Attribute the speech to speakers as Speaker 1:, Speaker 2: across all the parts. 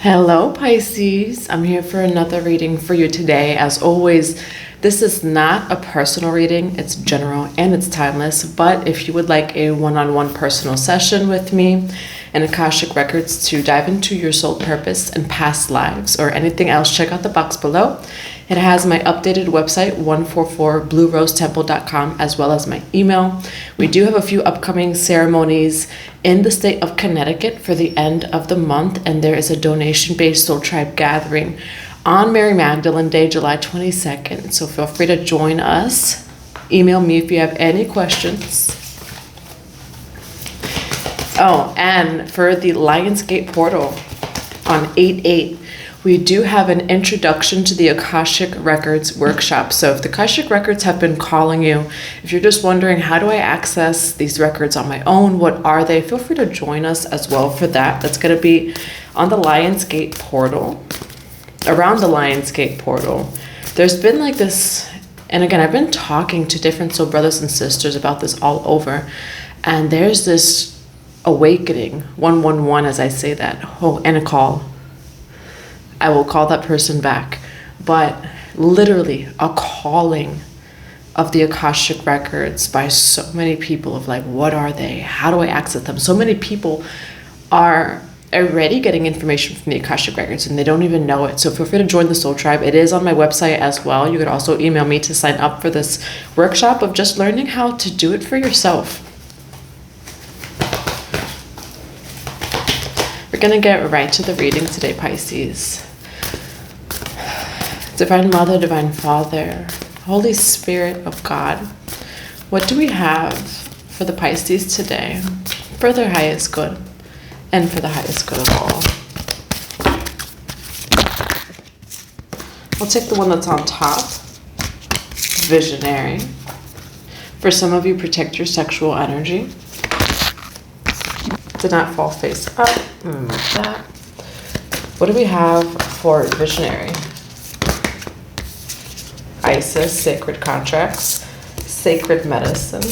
Speaker 1: Hello, Pisces. I'm here for another reading for you today. As always, this is not a personal reading. It's general and it's timeless. But if you would like a one-on-one personal session with me and Akashic Records to dive into your soul purpose and past lives or anything else, check out the box below. It has my updated website, 144bluerosetemple.com, as well as my email. We do have a few upcoming ceremonies in the state of Connecticut for the end of the month, and there is a donation-based soul tribe gathering on Mary Magdalene Day, July 22nd. So feel free to join us. Email me if you have any questions. Oh, and for the Lionsgate portal on 8/8, we do have an introduction to the Akashic Records workshop. So if the Akashic Records have been calling you, if you're just wondering, how do I access these records on my own? What are they? Feel free to join us as well for that. That's going to be on the Lionsgate portal, around the Lionsgate portal. There's been like this, and again, I've been talking to different soul brothers and sisters about this all over, and there's this awakening, 111 as I say that, and a call. I will call that person back, but literally a calling of the Akashic Records by so many people of like, what are they? How do I access them? So many people are already getting information from the Akashic Records and they don't even know it. So feel free to join the Soul Tribe. It is on my website as well. You could also email me to sign up for this workshop of just learning how to do it for yourself. We're going to get right to the reading today, Pisces. Divine Mother, Divine Father, Holy Spirit of God, what do we have for the Pisces today, for their highest good and for the highest good of all? I'll take the one that's on top, Visionary. For some of you, protect your sexual energy. Do not fall face up. Remove that. What do we have for Visionary? Isis, sacred contracts, sacred medicine.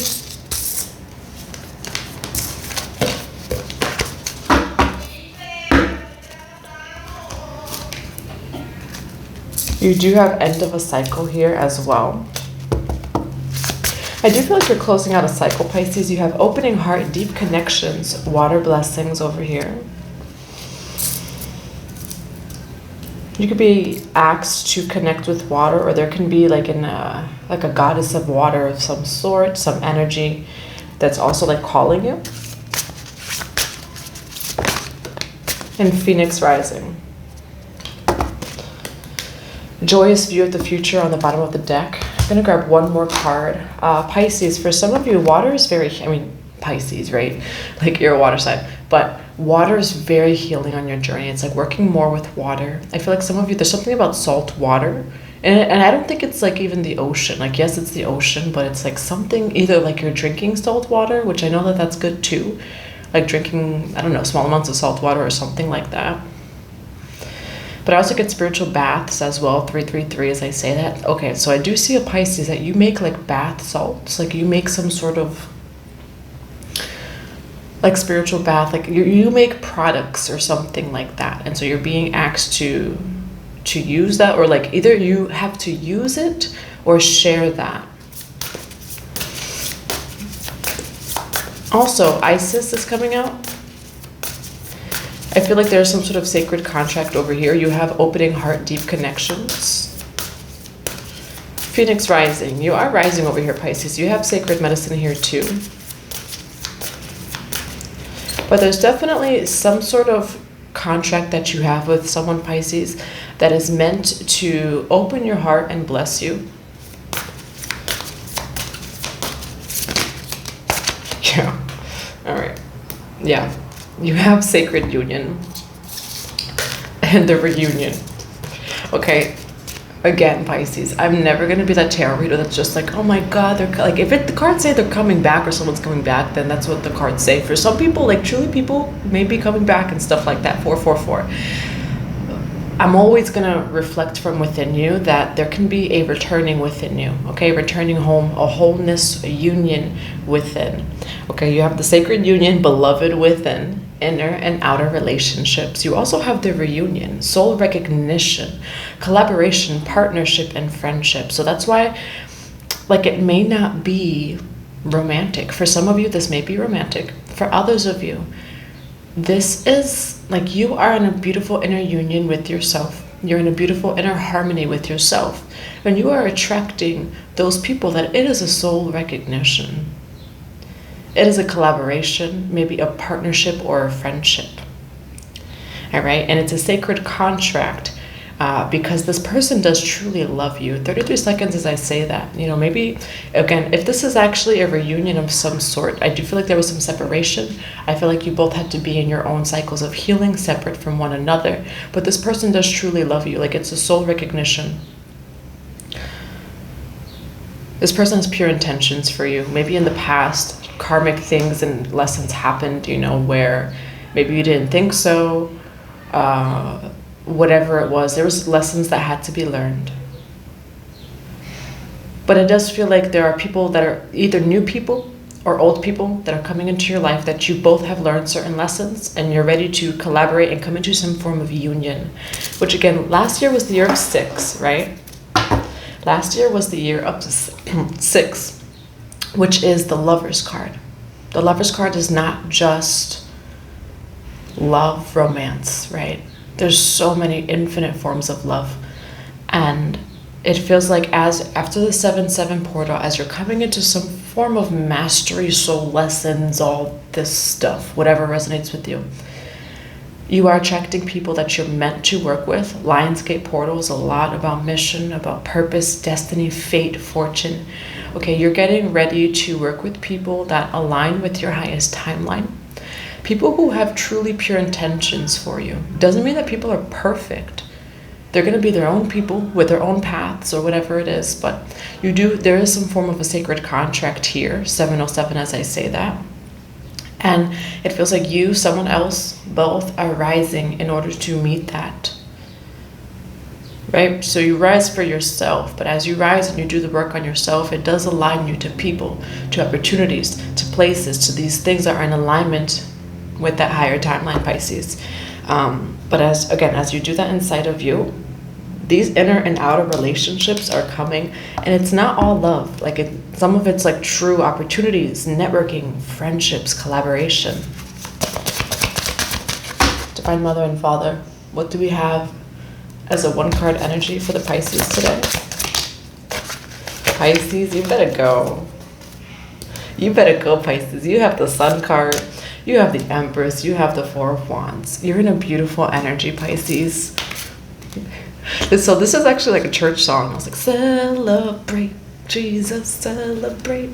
Speaker 1: You do have end of a cycle here as well. I do feel like you're closing out a cycle, Pisces. You have opening heart, deep connections, water blessings over here. You could be asked to connect with water, or there can be like a goddess of water of some sort, some energy that's also like calling you. And Phoenix rising. Joyous view of the future on the bottom of the deck. I'm gonna grab one more card. Pisces, for some of you, water is very, Pisces, right? Like you're a water sign, but water is very healing on your journey. It's like working more with water. I feel like some of you, there's something about salt water, and I don't think it's like even the ocean. Like, yes, it's the ocean, but it's like something, either like you're drinking salt water, which I know that that's good too, like drinking, I don't know, small amounts of salt water or something like that. But I also get spiritual baths as well, 333 as I say that. Okay, so I do see a Pisces that you make like bath salts, like you make some sort of like spiritual bath, like you make products or something like that, and so you're being asked to use that, or like either you have to use it or share that. Also, Isis is coming out. I feel like there's some sort of sacred contract over here. You have opening heart, deep connections. Phoenix rising. You are rising over here, Pisces. You have sacred medicine here too. But there's definitely some sort of contract that you have with someone, Pisces, that is meant to open your heart and bless you. Yeah. All right. Yeah. You have sacred union and the reunion. Okay. Again, Pisces, I'm never going to be that tarot reader that's just like, oh my God, they're like, if the cards say they're coming back or someone's coming back, then that's what the cards say. For some people, like truly people may be coming back and stuff like that, 444. I'm always going to reflect from within you that there can be a returning within you, okay? Returning home, a wholeness, a union within. Okay, you have the sacred union, beloved within. inner and outer relationships. You also have the reunion, soul recognition, collaboration, partnership, and friendship. So that's why, like, it may not be romantic. For some of you, this may be romantic. For others of you, this is like you are in a beautiful inner union with yourself. You're in a beautiful inner harmony with yourself. And you are attracting those people that it is a soul recognition. It is a collaboration, maybe a partnership or a friendship. All right, and it's a sacred contract because this person does truly love you. 33 seconds as I say that. You know, maybe, again, if this is actually a reunion of some sort, I do feel like there was some separation. I feel like you both had to be in your own cycles of healing, separate from one another. But this person does truly love you. Like, it's a soul recognition. This person has pure intentions for you. Maybe in the past, karmic things and lessons happened, you know, where maybe you didn't think so. Whatever it was, there was lessons that had to be learned. But it does feel like there are people that are either new people or old people that are coming into your life that you both have learned certain lessons and you're ready to collaborate and come into some form of union. Which again, last year was the year of 6, right? Last year was the year of 6, which is the Lover's card. The Lover's card is not just love, romance, right? There's so many infinite forms of love. And it feels like after the 7-7 portal, as you're coming into some form of mastery, soul lessons, all this stuff, whatever resonates with you, you are attracting people that you're meant to work with. Lionsgate portal is a lot about mission, about purpose, destiny, fate, fortune. Okay, you're getting ready to work with people that align with your highest timeline. People who have truly pure intentions for you. Doesn't mean that people are perfect. They're going to be their own people with their own paths or whatever it is. But there is some form of a sacred contract here. 707 as I say that. And it feels like you, someone else, both are rising in order to meet that. Right? So you rise for yourself, but as you rise and you do the work on yourself, it does align you to people, to opportunities, to places, to these things that are in alignment with that higher timeline, Pisces. But as you do that inside of you, these inner and outer relationships are coming, and it's not all love. Like some of it's like true opportunities, networking, friendships, collaboration. Divine Mother and Father, what do we have as a 1-card energy for the Pisces today? Pisces, you better go. You better go, Pisces. You have the Sun card. You have the Empress. You have the 4 of Wands. You're in a beautiful energy, Pisces. So this is actually like a church song. I was like, celebrate, Jesus, celebrate.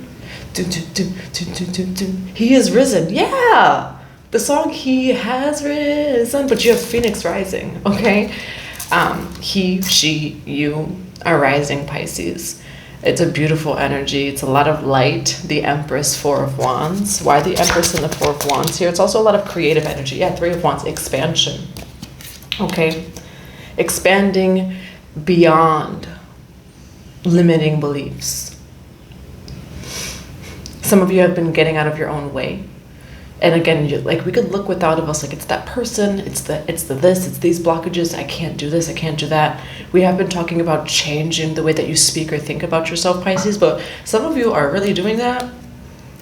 Speaker 1: Dun, dun, dun, dun, dun, dun, dun. He is risen. Yeah. The song, He has risen. But you have Phoenix rising, okay? He, she, you are rising, Pisces. It's a beautiful energy. It's a lot of light. The Empress, 4 of Wands. Why the Empress and the 4 of Wands here? It's also a lot of creative energy. Yeah, 3 of Wands, expansion. Okay. Expanding beyond limiting beliefs. Some of you have been getting out of your own way. And again, we could look without of us, like it's that person, it's these blockages, I can't do this, I can't do that. We have been talking about changing the way that you speak or think about yourself, Pisces, but some of you are really doing that.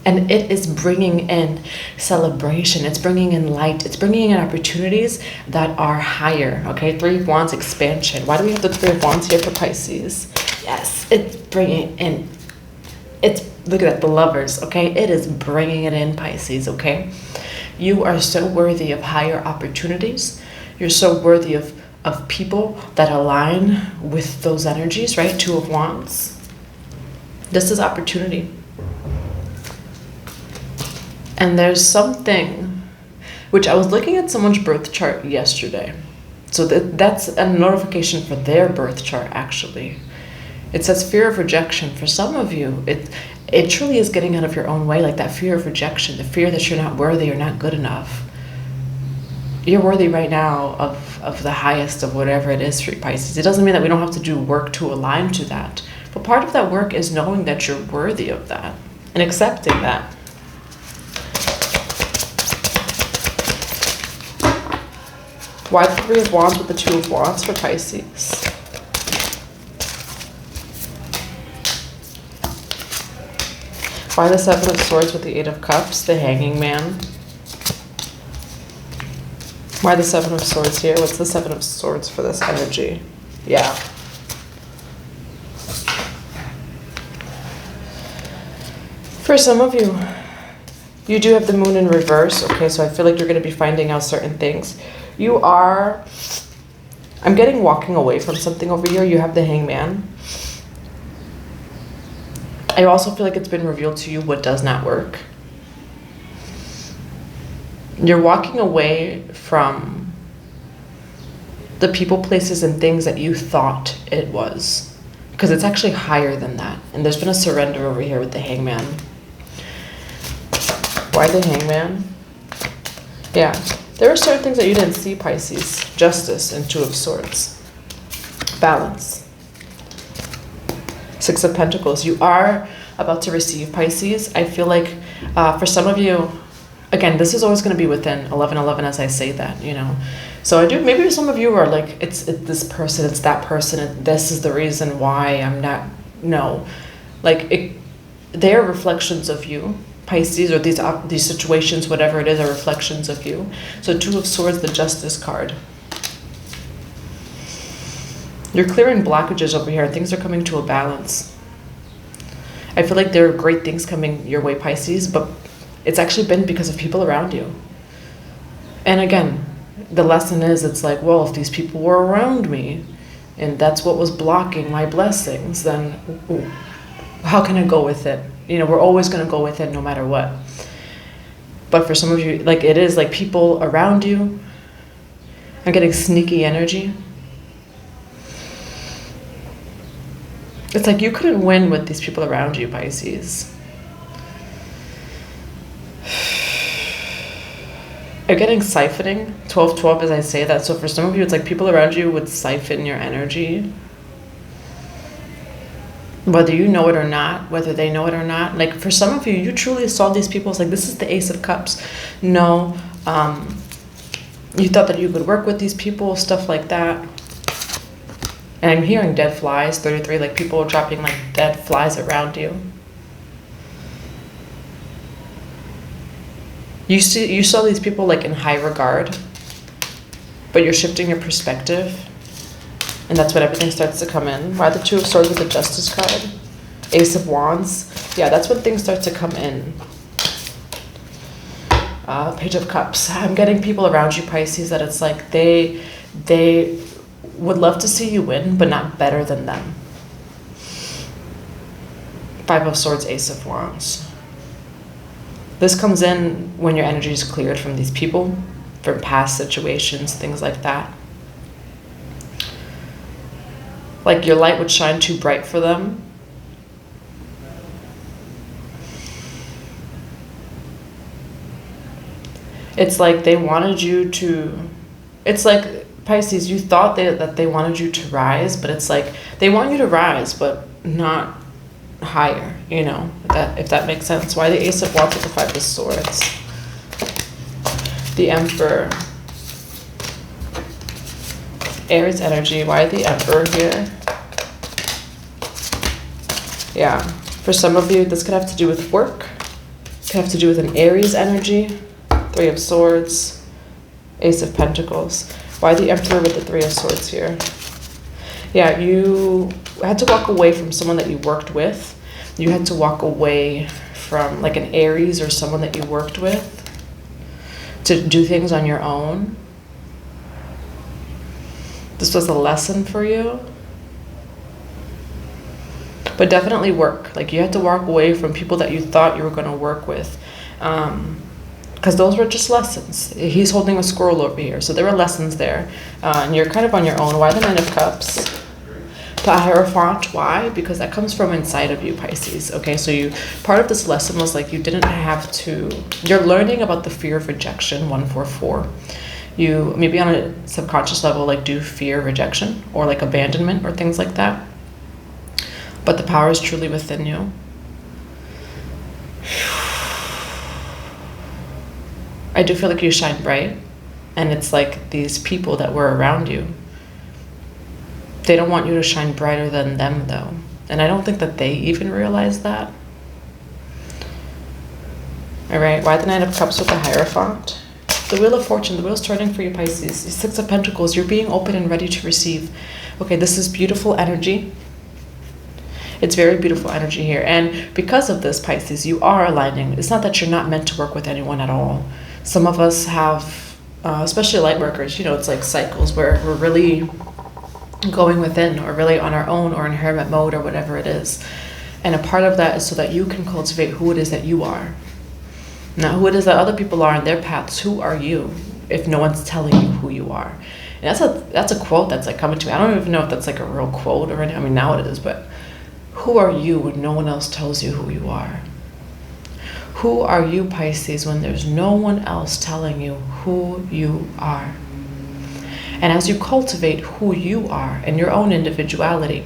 Speaker 1: And it is bringing in celebration. It's bringing in light. It's bringing in opportunities that are higher. Okay, 3 of Wands, expansion. Why do we have the 3 of Wands here for Pisces? Yes, it's bringing in. Look at that, the Lovers. Okay, it is bringing it in, Pisces. Okay, you are so worthy of higher opportunities. You're so worthy of people that align with those energies. Right, 2 of Wands. This is opportunity. And there's something, which I was looking at someone's birth chart yesterday. So that's a notification for their birth chart, actually. It says fear of rejection. For some of you, it truly is getting out of your own way, like that fear of rejection, the fear that you're not worthy or not good enough. You're worthy right now of the highest of whatever it is for you, Pisces. It doesn't mean that we don't have to do work to align to that. But part of that work is knowing that you're worthy of that and accepting that. Why the Three of Wands with the Two of Wands for Pisces? Why the Seven of Swords with the Eight of Cups, the Hanging Man? Why the Seven of Swords here? What's the Seven of Swords for this energy? Yeah. For some of you, you do have the Moon in reverse. Okay, so I feel like you're going to be finding out certain things. You are, I'm getting walking away from something over here. You have the Hangman. I also feel like it's been revealed to you what does not work. You're walking away from the people, places, and things that you thought it was. Because it's actually higher than that. And there's been a surrender over here with the Hangman. Why the Hangman? Yeah. There are certain things that you didn't see, Pisces. Justice and Two of Swords. Balance. Six of Pentacles. You are about to receive, Pisces. I feel like for some of you, again, this is always going to be within 11:11 as I say that, you know. So I do, maybe some of you are like, it's this person, it's that person, and this is the reason why I'm not, no. Like, they are reflections of you, Pisces, or these situations, whatever it is, are reflections of you. So Two of Swords, the Justice card. You're clearing blockages over here. Things are coming to a balance. I feel like there are great things coming your way, Pisces, but it's actually been because of people around you. And again, the lesson is, it's like, well, if these people were around me and that's what was blocking my blessings, then how can I go with it? You know, we're always going to go with it no matter what. But for some of you, like, it is like people around you are getting sneaky energy. It's like you couldn't win with these people around you, Pisces. You're getting siphoning, 12-12 as I say that. So for some of you, it's like people around you would siphon your energy. Whether you know it or not, whether they know it or not. Like for some of you, you truly saw these people. It's like, this is the Ace of Cups. No, you thought that you could work with these people, stuff like that. And I'm hearing dead flies, 33, like people are dropping like dead flies around you. You saw these people like in high regard, but you're shifting your perspective, and that's when everything starts to come in. Why the Two of Swords with the Justice card? Ace of Wands. Yeah, that's when things start to come in. Page of Cups. I'm getting people around you, Pisces, that it's like they would love to see you win, but not better than them. Five of Swords, Ace of Wands. This comes in when your energy is cleared from these people, from past situations, things like that. Like your light would shine too bright for them. It's like they wanted you to, it's like, Pisces, you thought that they wanted you to rise, but it's like they want you to rise, but not higher, you know, if that makes sense. Why the Ace of Wands with the Five of Swords? The Emperor. Aries energy. Why the Emperor here? Yeah. For some of you, this could have to do with work. It could have to do with an Aries energy. Three of Swords. Ace of Pentacles. Why the Emperor with the Three of Swords here? Yeah, you had to walk away from someone that you worked with. You had to walk away from like an Aries or someone that you worked with to do things on your own. This was a lesson for you. But definitely work. Like you had to walk away from people that you thought you were going to work with. Because those were just lessons. He's holding a scroll over here. So there were lessons there. And you're kind of on your own. Why the Nine of Cups? The Hierophant. Why? Because that comes from inside of you, Pisces. Okay, so part of this lesson was like you didn't have to... You're learning about the fear of rejection, 144. You, maybe on a subconscious level, like do fear rejection or like abandonment or things like that. But the power is truly within you. I do feel like you shine bright. And it's like these people that were around you, they don't want you to shine brighter than them, though. And I don't think that they even realize that. All right, why the Knight of Cups with the Hierophant? The Wheel of Fortune, the wheel's turning for you, Pisces. The Six of Pentacles, you're being open and ready to receive. Okay, this is beautiful energy. It's very beautiful energy here. And because of this, Pisces, you are aligning. It's not that you're not meant to work with anyone at all. Some of us have, especially light workers, you know, it's like cycles where we're really going within, or really on our own, or in hermit mode, or whatever it is. And a part of that is so that you can cultivate who it is that you are. Not who it is that other people are in their paths. Who are you if no one's telling you who you are? And that's a quote that's like coming to me. I don't even know if that's like a real quote or anything. I mean, now it is, but who are you when no one else tells you who you are? Who are you, Pisces, when there's no one else telling you who you are? And as you cultivate who you are and your own individuality,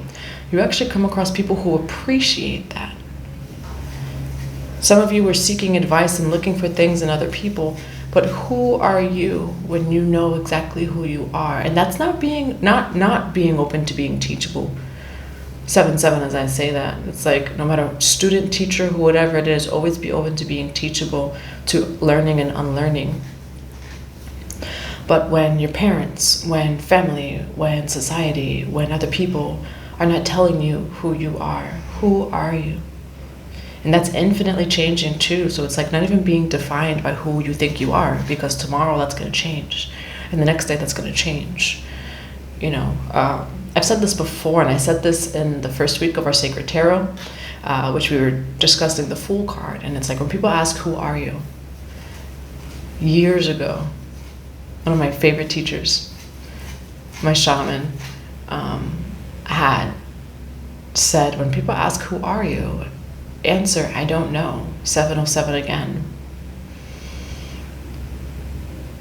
Speaker 1: you actually come across people who appreciate that. Some of you are seeking advice and looking for things in other people, but who are you when you know exactly who you are? And that's not being open to being teachable. 7-7, as I say that, it's like no matter student, teacher, whatever it is, always be open to being teachable, to learning and unlearning. But when your parents, when family, when society, when other people are not telling you who you are, who are you? And that's infinitely changing too. So it's like not even being defined by who you think you are, because tomorrow that's going to change. And the next day that's going to change. You know, I've said this before, and I said this in the first week of our Sacred Tarot, which we were discussing the Fool card. And it's like when people ask, who are you? Years ago, one of my favorite teachers, my shaman, had said, when people ask, who are you? Answer, I don't know. 707 again.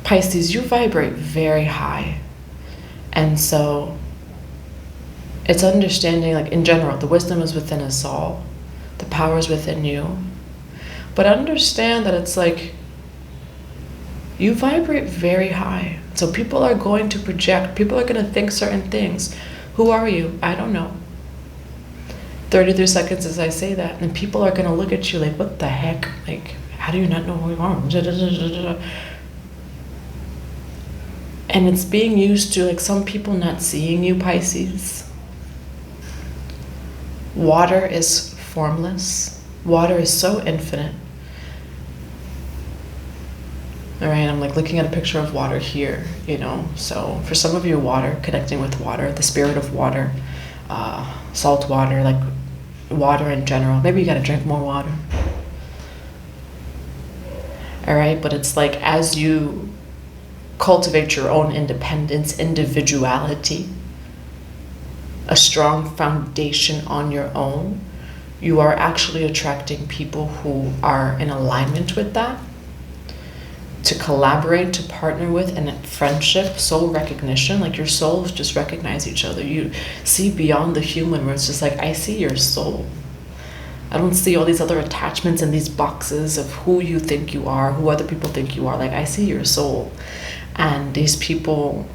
Speaker 1: Pisces, you vibrate very high. And so it's understanding, like in general, the wisdom is within us all. The power is within you. But understand that it's like you vibrate very high. So people are going to project. People are going to think certain things. Who are you? I don't know. 33 seconds as I say that, and people are going to look at you like, what the heck? Like, how do you not know who you are? And it's being used to, like, some people not seeing you, Pisces. Water is formless. Water is so infinite. All right, I'm like looking at a picture of water here, you know. So for some of you, water, connecting with water, the spirit of water, salt water, like water in general. Maybe you got to drink more water. All right, but it's like as you cultivate your own independence, individuality, a strong foundation on your own, you are actually attracting people who are in alignment with that, to collaborate, to partner with, and friendship, soul recognition. Like your souls just recognize each other. You see beyond the human, where it's just like, I see your soul. I don't see all these other attachments and these boxes of who you think you are, who other people think you are. Like, I see your soul. And these people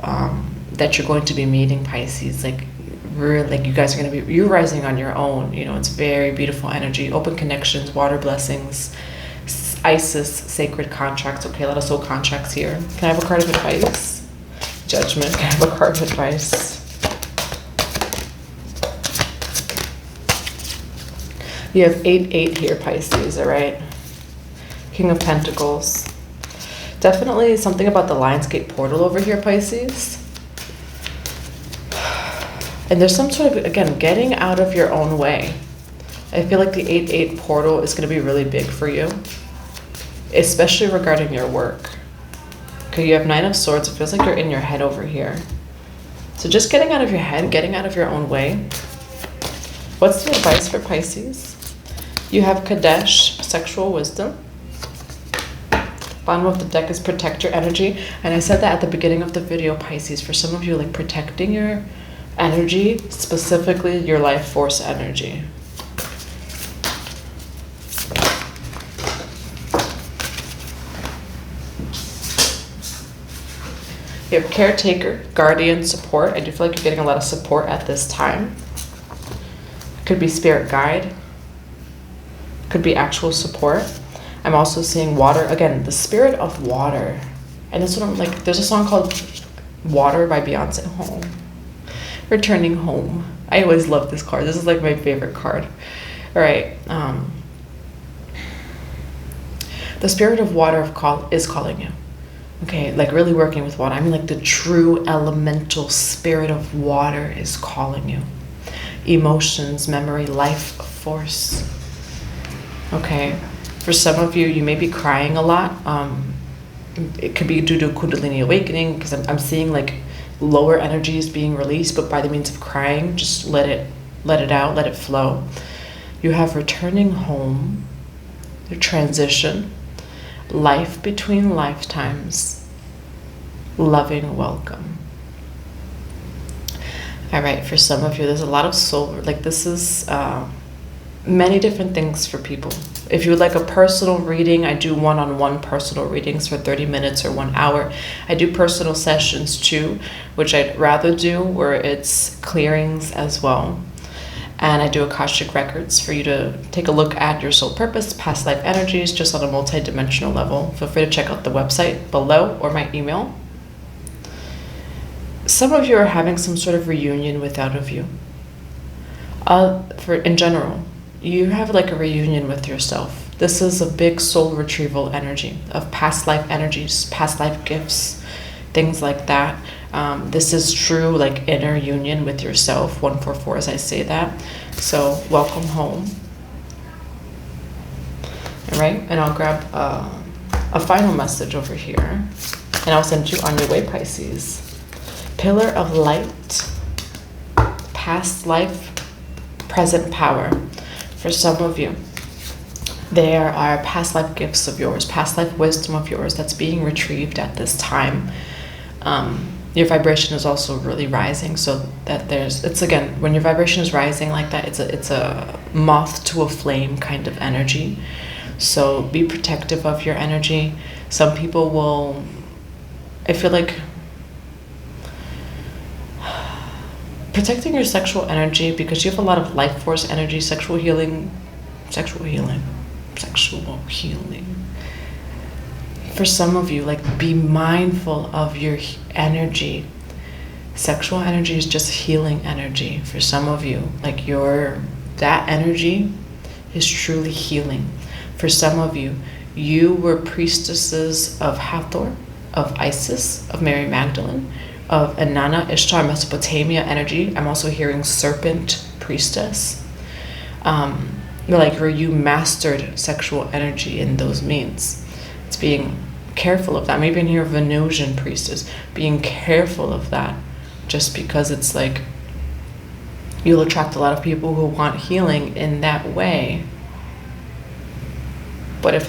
Speaker 1: that you're going to be meeting, Pisces, like you guys are going to be, you're rising on your own. You know, it's very beautiful energy, open connections, water blessings, Isis, sacred contracts. Okay, a lot of soul contracts here. Can I have a card of advice? Judgment. Can I have a card of advice? You have 8-8 here, Pisces, all right? King of Pentacles. Definitely something about the Lionsgate portal over here, Pisces. And there's some sort of, again, getting out of your own way. I feel like the 8-8 portal is going to be really big for you, especially regarding your work. Okay, you have 9 of Swords. It feels like you're in your head over here. So just getting out of your head, getting out of your own way. What's the advice for Pisces? You have Kadesh, sexual wisdom. Bottom of the deck is protect your energy. And I said that at the beginning of the video, Pisces. For some of you, like protecting your energy, specifically your life force energy. You have caretaker, guardian, support. I do feel like you're getting a lot of support at this time. Could be spirit guide. Could be actual support. I'm also seeing water. Again, the spirit of water. And this one, I'm like, there's a song called Water by Beyonce. Home. Returning home. I always love this card. This is like my favorite card. All right. The spirit of water is calling you. Okay, like really working with water. I mean, like the true elemental spirit of water is calling you. Emotions, memory, life force. Okay, for some of you, you may be crying a lot. It could be due to Kundalini awakening, because I'm seeing like lower energies being released, but by the means of crying, just let it out, let it flow. You have returning home, your transition, life between lifetimes, loving welcome. All right, for some of you, there's a lot of soul, like this is many different things for people. If you would like a personal reading, I do one-on-one personal readings for 30 minutes or 1 hour. I do personal sessions too, which I'd rather do where it's clearings as well. And I do Akashic records for you to take a look at your soul purpose, past life energies, just on a multi-dimensional level. Feel free to check out the website below or my email. Some of you are having some sort of reunion with out of you. In general, you have like a reunion with yourself. This is a big soul retrieval energy of past life energies, past life gifts, things like that. This is true like inner union with yourself, 144 as I say that. So welcome home. All right, and I'll grab a final message over here, and I'll send you on your way, Pisces. Pillar of light, past life, present power. For some of you, there are past life gifts of yours, past life wisdom of yours that's being retrieved at this time. Your vibration is also really rising, so that it's again, when your vibration is rising like that, it's a moth to a flame kind of energy. So be protective of your energy. Some people will, I feel like, protecting your sexual energy, because you have a lot of life force energy, sexual healing. For some of you, like, be mindful of your energy. Sexual energy is just healing energy. For some of you, like that energy is truly healing. For some of you, you were priestesses of Hathor, of Isis, of Mary Magdalene, of Inanna, Ishtar, Mesopotamia energy. I'm also hearing serpent priestess. Like where you mastered sexual energy in those means. It's being careful of that. Maybe in here Venusian priestess, being careful of that, just because it's like you'll attract a lot of people who want healing in that way. But if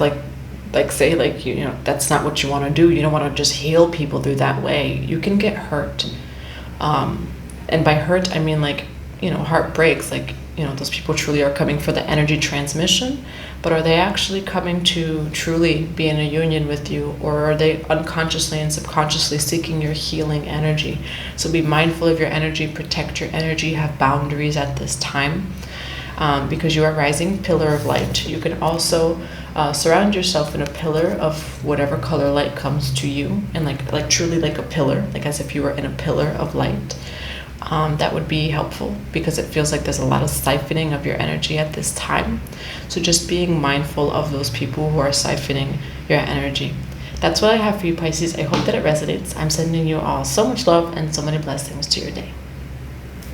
Speaker 1: say you know that's not what you want to do, you don't want to just heal people through that way, you can get hurt. And by hurt I mean like, you know, heart breaks, like, you know, those people truly are coming for the energy transmission, but are they actually coming to truly be in a union with you, or are they unconsciously and subconsciously seeking your healing energy? So be mindful of your energy, protect your energy, have boundaries at this time, because you are rising pillar of light. You can also surround yourself in a pillar of whatever color light comes to you, and like truly like a pillar, like as if you were in a pillar of light. That would be helpful, because it feels like there's a lot of siphoning of your energy at this time. So just being mindful of those people who are siphoning your energy. That's what I have for you, Pisces. I hope that it resonates. I'm sending you all so much love and so many blessings to your day.